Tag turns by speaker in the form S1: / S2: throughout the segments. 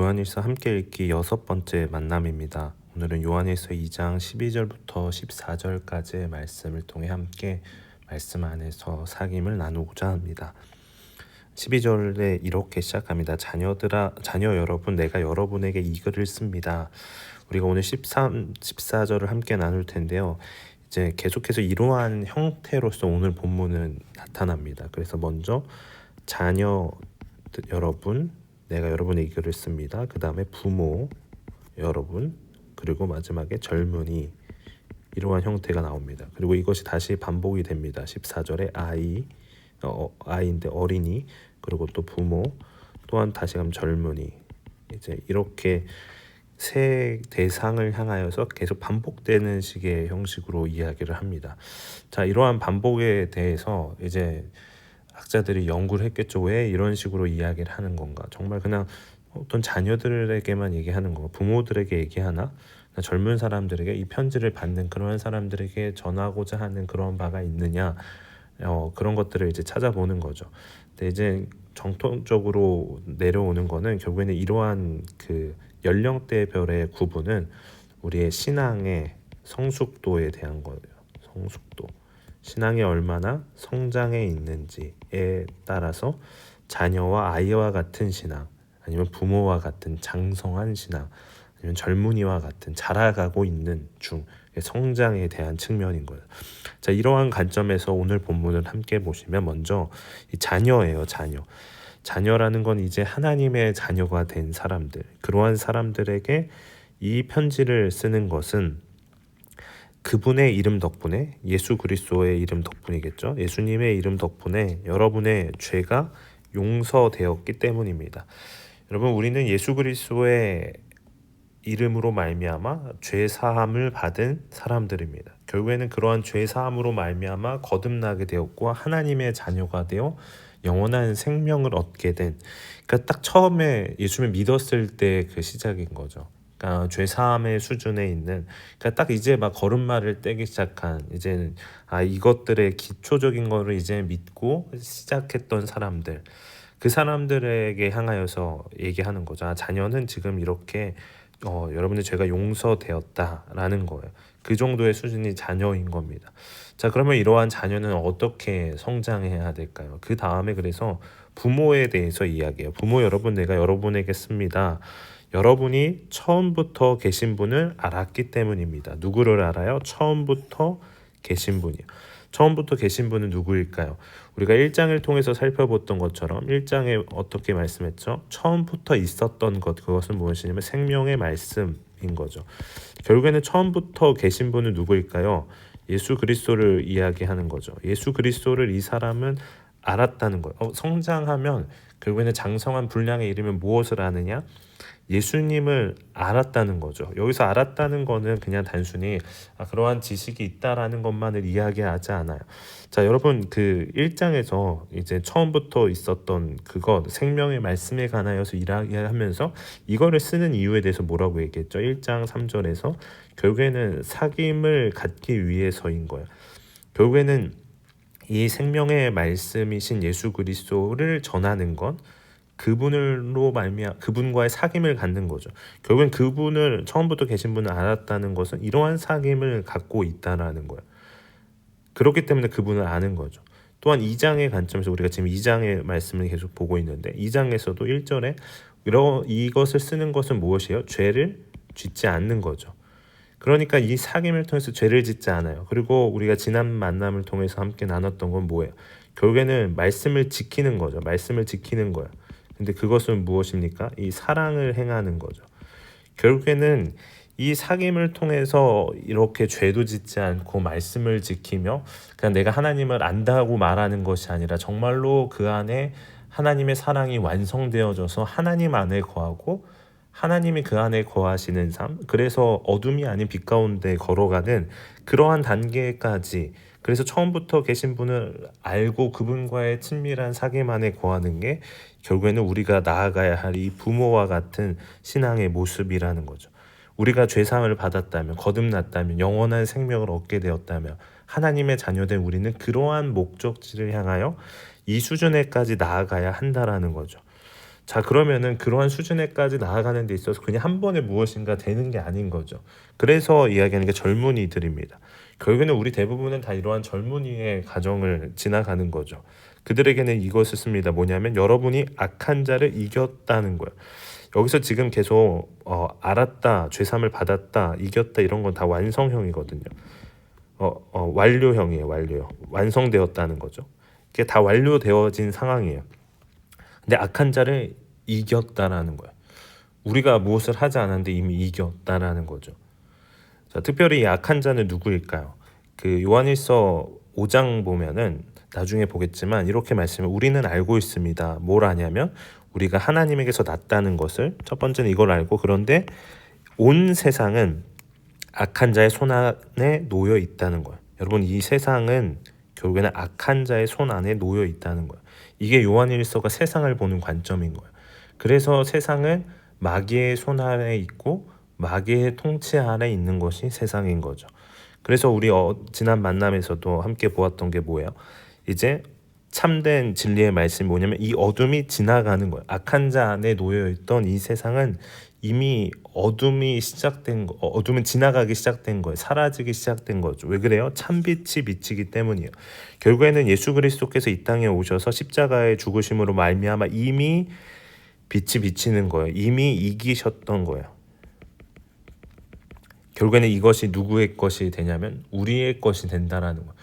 S1: 요한일서 함께 읽기 6번째 만남입니다. 오늘은 요한일서 2장 12절부터 14절까지의 말씀을 통해 함께 말씀 안에서 사귐을 나누고자 합니다. 12절에 이렇게 시작합니다. 자녀 여러분, 내가 여러분에게 이 글을 씁니다. 우리가 오늘 13, 14절을 함께 나눌 텐데요. 이제 계속해서 이러한 형태로서 오늘 본문은 나타납니다. 그래서 먼저 자녀 여러분, 내가 여러분의 이 글을 씁니다. 그 다음에 부모 여러분, 그리고 마지막에 젊은이, 이러한 형태가 나옵니다. 그리고 이것이 다시 반복이 됩니다. 14절에 아이인데 어린이, 그리고 또 부모, 또한 다시 가면 젊은이, 이제 이렇게 세 대상을 향하여서 계속 반복되는 식의 형식으로 이야기를 합니다. 자, 이러한 반복에 대해서 이제 학자들이 연구를 했겠죠. 왜 이런 식으로 이야기를 하는 건가? 정말 그냥 어떤 자녀들에게만 얘기하는 건가? 부모들에게 얘기하나? 젊은 사람들에게, 이 편지를 받는 그런 사람들에게 전하고자 하는 그런 바가 있느냐? 그런 것들을 이제 찾아보는 거죠. 근데 이제 정통적으로 내려오는 거는 결국에는 이러한 그 연령대별의 구분은 우리의 신앙의 성숙도에 대한 거예요. 성숙도. 신앙이 얼마나 성장해 있는지에 따라서 자녀와 아이와 같은 신앙, 아니면 부모와 같은 장성한 신앙, 아니면 젊은이와 같은 자라가고 있는 중 성장에 대한 측면인 거예요. 자, 이러한 관점에서 오늘 본문을 함께 보시면 먼저 이 자녀예요. 자녀라는 건 이제 하나님의 자녀가 된 사람들, 그러한 사람들에게 이 편지를 쓰는 것은 그분의 이름 덕분에, 예수 그리스도의 이름 덕분이겠죠. 예수님의 이름 덕분에 여러분의 죄가 용서되었기 때문입니다. 여러분, 우리는 예수 그리스도의 이름으로 말미암아 죄 사함을 받은 사람들입니다. 결국에는 그러한 죄 사함으로 말미암아 거듭나게 되었고 하나님의 자녀가 되어 영원한 생명을 얻게 된, 그러니까 딱 처음에 예수님을 믿었을 때 그 시작인 거죠. 그러니까 죄 사함의 수준에 있는, 그러니까 딱 이제 막 걸음마를 떼기 시작한, 이제는 이것들의 기초적인 거를 이제 믿고 시작했던 사람들, 그 사람들에게 향하여서 얘기하는 거죠. 자녀는 지금 이렇게 여러분의 죄가 용서되었다라는 거예요. 그 정도의 수준이 자녀인 겁니다. 자, 그러면 이러한 자녀는 어떻게 성장해야 될까요? 그 다음에 그래서 부모에 대해서 이야기해요. 부모 여러분, 내가 여러분에게 씁니다. 여러분이 처음부터 계신 분을 알았기 때문입니다. 누구를 알아요? 처음부터 계신 분이요. 처음부터 계신 분은 누구일까요? 우리가 1장을 통해서 살펴봤던 것처럼 1장에 어떻게 말씀했죠? 처음부터 있었던 것, 그것은 무엇이냐면 생명의 말씀인 거죠. 결국에는 처음부터 계신 분은 누구일까요? 예수 그리스도를 이야기하는 거죠. 예수 그리스도를 이 사람은 알았다는 거예요. 성장하면 결국에는 장성한 분량에 이르면 무엇을 아느냐? 예수님을 알았다는 거죠. 여기서 알았다는 거는 그냥 단순히 그러한 지식이 있다라는 것만을 이야기하지 않아요. 자, 여러분, 그 1장에서 이제 처음부터 있었던 그것, 생명의 말씀에 관하여서 이야기하면서 이거를 쓰는 이유에 대해서 뭐라고 얘기했죠? 1장 3절에서 결국에는 사귐을 갖기 위해서인 거예요. 결국에는 이 생명의 말씀이신 예수 그리스도를 전하는 건 그분으로 말미암아 그분과의 사귐을 갖는 거죠. 결국엔 그분을, 처음부터 계신 분을 알았다는 것은 이러한 사귐을 갖고 있다라는 거예요. 그렇기 때문에 그분을 아는 거죠. 또한 2장의 관점에서, 우리가 지금 2장의 말씀을 계속 보고 있는데 2장에서도 1절에 이것을 쓰는 것은 무엇이에요? 죄를 짓지 않는 거죠. 그러니까 이 사귐을 통해서 죄를 짓지 않아요. 그리고 우리가 지난 만남을 통해서 함께 나눴던 건 뭐예요? 결국에는 말씀을 지키는 거죠. 말씀을 지키는 거예요. 근데 그것은 무엇입니까? 이 사랑을 행하는 거죠. 결국에는 이 사귐을 통해서 이렇게 죄도 짓지 않고 말씀을 지키며 그냥 내가 하나님을 안다고 말하는 것이 아니라 정말로 그 안에 하나님의 사랑이 완성되어져서 하나님 안에 거하고 하나님이 그 안에 거하시는 삶, 그래서 어둠이 아닌 빛 가운데 걸어가는 그러한 단계까지, 그래서 처음부터 계신 분을 알고 그분과의 친밀한 사귐 안에 거하는 게 결국에는 우리가 나아가야 할 이 부모와 같은 신앙의 모습이라는 거죠. 우리가 죄사함을 받았다면, 거듭났다면, 영원한 생명을 얻게 되었다면 하나님의 자녀된 우리는 그러한 목적지를 향하여 이 수준에까지 나아가야 한다라는 거죠. 자, 그러면은 그러한 수준에까지 나아가는 데 있어서 그냥 한 번에 무엇인가 되는 게 아닌 거죠. 그래서 이야기하는 게 젊은이들입니다. 결국에는 우리 대부분은 다 이러한 젊은이의 과정을 지나가는 거죠. 그들에게는 이것을 씁니다. 뭐냐면 여러분이 악한 자를 이겼다는 거예요. 여기서 지금 계속 알았다, 죄삼을 받았다, 이겼다 이런 건 다 완성형이거든요. 완료형이에요. 완료형. 완성되었다는 거죠. 이게 다 완료되어진 상황이에요. 근데 악한 자를 이겼다라는 거예요. 우리가 무엇을 하지 않았는데 이미 이겼다라는 거죠. 자, 특별히 이 악한 자는 누구일까요? 그 요한일서 5장 보면은 나중에 보겠지만 이렇게 말씀을 우리는 알고 있습니다. 뭘 아냐면 우리가 하나님에게서 났다는 것을 첫 번째는 이걸 알고 그런데 온 세상은 악한 자의 손 안에 놓여 있다는 거예요. 여러분 이 세상은 결국에는 악한 자의 손 안에 놓여 있다는 거예요. 이게 요한일서가 세상을 보는 관점인 거예요. 그래서 세상은 마귀의 손 아래 있고 마귀의 통치 아래 있는 것이 세상인 거죠. 그래서 우리 지난 만남에서도 함께 보았던 게 뭐예요? 이제 참된 진리의 말씀이 뭐냐면 이 어둠이 지나가는 거예요. 악한 자 안에 놓여 있던 이 세상은 이미 어둠이 시작된 거, 어둠은 지나가기 시작된 거예요. 사라지기 시작된 거죠. 왜 그래요? 참빛이 비치기 때문이에요. 결국에는 예수 그리스도께서 이 땅에 오셔서 십자가의 죽으심으로 말미암아 이미 빛이 비치는 거예요. 이미 이기셨던 거예요. 결국에는 이것이 누구의 것이 되냐면 우리의 것이 된다라는 거예요.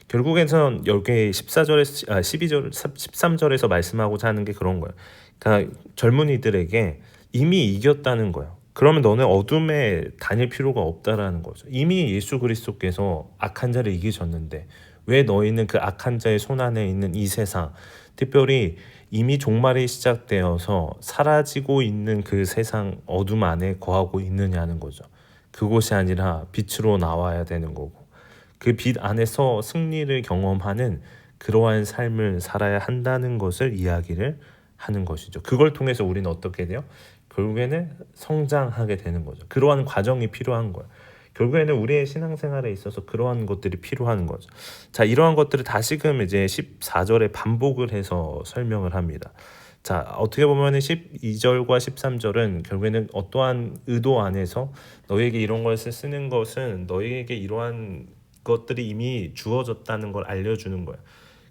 S1: 결국에는 여기 12절, 13절에서 말씀하고자 하는 게 그런 거예요. 그러니까 젊은이들에게 이미 이겼다는 거예요. 그러면 너는 어둠에 다닐 필요가 없다라는 거죠. 이미 예수 그리스도께서 악한 자를 이기셨는데 왜 너희는 그 악한 자의 손 안에 있는 이 세상, 특별히 이미 종말이 시작되어서 사라지고 있는 그 세상 어둠 안에 거하고 있느냐는 거죠. 그곳이 아니라 빛으로 나와야 되는 거고 그 빛 안에서 승리를 경험하는 그러한 삶을 살아야 한다는 것을 이야기를 하는 것이죠. 그걸 통해서 우리는 어떻게 돼요? 결국에는 성장하게 되는 거죠. 그러한 과정이 필요한 거예요. 결국에는 우리의 신앙생활에 있어서 그러한 것들이 필요한 거죠. 자, 이러한 것들을 다시금 이제 14절에 반복을 해서 설명을 합니다. 자, 어떻게 보면 12절과 13절은 결국에는 어떠한 의도 안에서 너에게 이런 것을 쓰는 것은 너에게 이러한 것들이 이미 주어졌다는 걸 알려주는 거예요.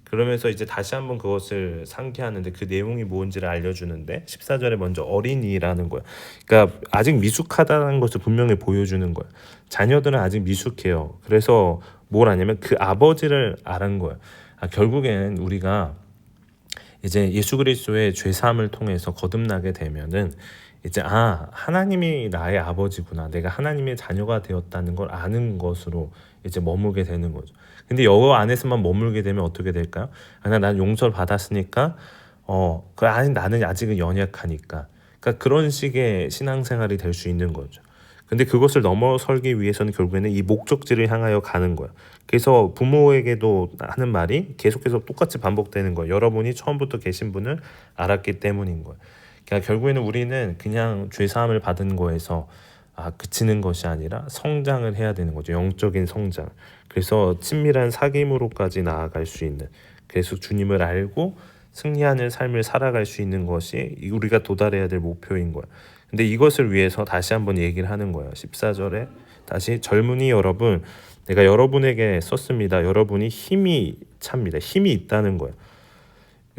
S1: 그러면서 이제 다시 한번 그것을 상기하는데 그 내용이 뭔지를 알려주는데 14절에 먼저 어린이라는 거예요. 그러니까 아직 미숙하다는 것을 분명히 보여주는 거예요. 자녀들은 아직 미숙해요. 그래서 뭘 하냐면 그 아버지를 아는 거예요. 결국엔 우리가 이제 예수 그리스도의 죄 사함을 통해서 거듭나게 되면은 이제 하나님이 나의 아버지구나. 내가 하나님의 자녀가 되었다는 걸 아는 것으로 이제 머물게 되는 거죠. 근데 여 안에서만 머물게 되면 어떻게 될까요? 난 용서를 받았으니까 나는 아직은 연약하니까. 그러니까 그런 식의 신앙생활이 될 수 있는 거죠. 근데 그것을 넘어설기 위해서는 결국에는 이 목적지를 향하여 가는 거예요. 그래서 부모에게도 하는 말이 계속해서 똑같이 반복되는 거예요. 여러분이 처음부터 계신 분을 알았기 때문인 거예요. 그러니까 결국에는 우리는 그냥 죄사함을 받은 거에서 그치는 것이 아니라 성장을 해야 되는 거죠. 영적인 성장. 그래서 친밀한 사귐으로까지 나아갈 수 있는, 계속 주님을 알고 승리하는 삶을 살아갈 수 있는 것이 우리가 도달해야 될 목표인 거예요. 근데 이것을 위해서 다시 한번 얘기를 하는 거예요. 14절에 다시 젊은이 여러분, 내가 여러분에게 썼습니다. 여러분이 힘이 찹니다. 힘이 있다는 거예요.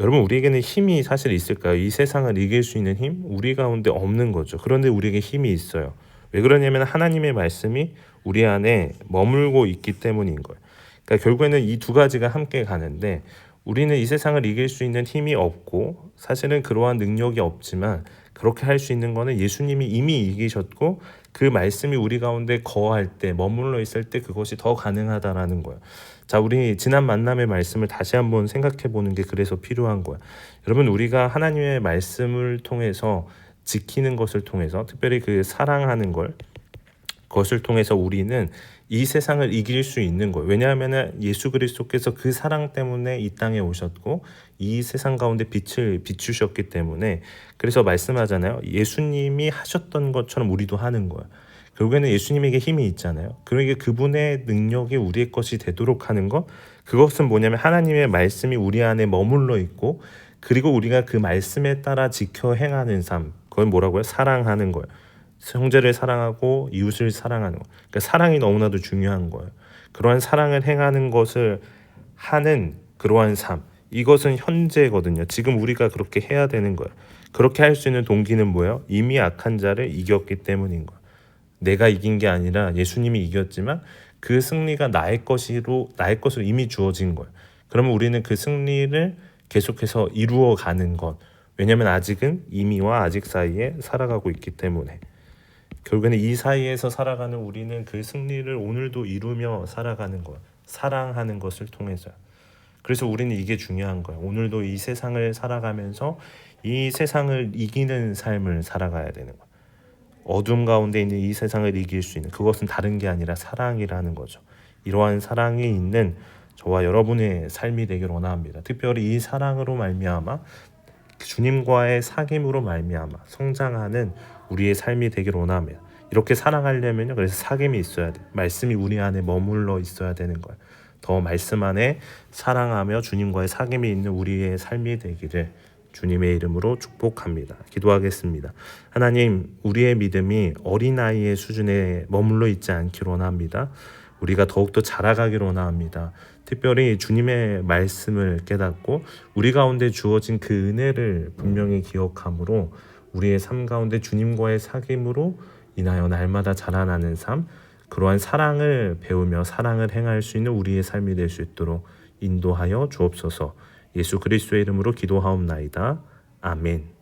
S1: 여러분 우리에게는 힘이 사실 있을까요? 이 세상을 이길 수 있는 힘? 우리 가운데 없는 거죠. 그런데 우리에게 힘이 있어요. 왜 그러냐면 하나님의 말씀이 우리 안에 머물고 있기 때문인 거예요. 그러니까 결국에는 이 두 가지가 함께 가는데 우리는 이 세상을 이길 수 있는 힘이 없고 사실은 그러한 능력이 없지만 그렇게 할 수 있는 거는 예수님이 이미 이기셨고 그 말씀이 우리 가운데 거할 때 머물러 있을 때 그것이 더 가능하다라는 거예요. 자, 우리 지난 만남의 말씀을 다시 한번 생각해 보는 게 그래서 필요한 거예요. 여러분 우리가 하나님의 말씀을 통해서 지키는 것을 통해서 특별히 그 사랑하는 그것을 통해서 우리는 이 세상을 이길 수 있는 거예요. 왜냐하면 예수 그리스도께서 그 사랑 때문에 이 땅에 오셨고 이 세상 가운데 빛을 비추셨기 때문에 그래서 말씀하잖아요. 예수님이 하셨던 것처럼 우리도 하는 거예요. 결국에는 예수님에게 힘이 있잖아요. 그러니까 그분의 능력이 우리의 것이 되도록 하는 것, 그것은 뭐냐면 하나님의 말씀이 우리 안에 머물러 있고 그리고 우리가 그 말씀에 따라 지켜 행하는 삶, 그건 뭐라고요? 사랑하는 거예요. 형제를 사랑하고 이웃을 사랑하는 거. 그러니까 사랑이 너무나도 중요한 거예요. 그러한 사랑을 행하는 것을 하는 그러한 삶, 이것은 현재거든요. 지금 우리가 그렇게 해야 되는 거예요. 그렇게 할 수 있는 동기는 뭐예요? 이미 악한 자를 이겼기 때문인 거예요. 내가 이긴 게 아니라 예수님이 이겼지만 그 승리가 나의 것으로 이미 주어진 거예요. 그러면 우리는 그 승리를 계속해서 이루어가는 것. 왜냐하면 아직은 이미와 아직 사이에 살아가고 있기 때문에. 결국에는 이 사이에서 살아가는 우리는 그 승리를 오늘도 이루며 살아가는 것, 사랑하는 것을 통해서요. 그래서 우리는 이게 중요한 거예요. 오늘도 이 세상을 살아가면서 이 세상을 이기는 삶을 살아가야 되는 거예요. 어둠 가운데 있는 이 세상을 이길 수 있는, 그것은 다른 게 아니라 사랑이라는 거죠. 이러한 사랑이 있는 저와 여러분의 삶이 되길 원합니다. 특별히 이 사랑으로 말미암아 주님과의 사귐으로 말미암아 성장하는 우리의 삶이 되길 원합니다. 이렇게 사랑하려면요, 그래서 사귐이 있어야 돼. 말씀이 우리 안에 머물러 있어야 되는 거예요. 더 말씀 안에 사랑하며 주님과의 사귐이 있는 우리의 삶이 되기를 주님의 이름으로 축복합니다. 기도하겠습니다. 하나님, 우리의 믿음이 어린아이의 수준에 머물러 있지 않기를 원합니다. 우리가 더욱더 자라가기를 원합니다. 특별히 주님의 말씀을 깨닫고 우리 가운데 주어진 그 은혜를 분명히 기억함으로 우리의 삶 가운데 주님과의 사귐으로 인하여 날마다 자라나는 삶, 그러한 사랑을 배우며 사랑을 행할 수 있는 우리의 삶이 될 수 있도록 인도하여 주옵소서. 예수 그리스도의 이름으로 기도하옵나이다. 아멘.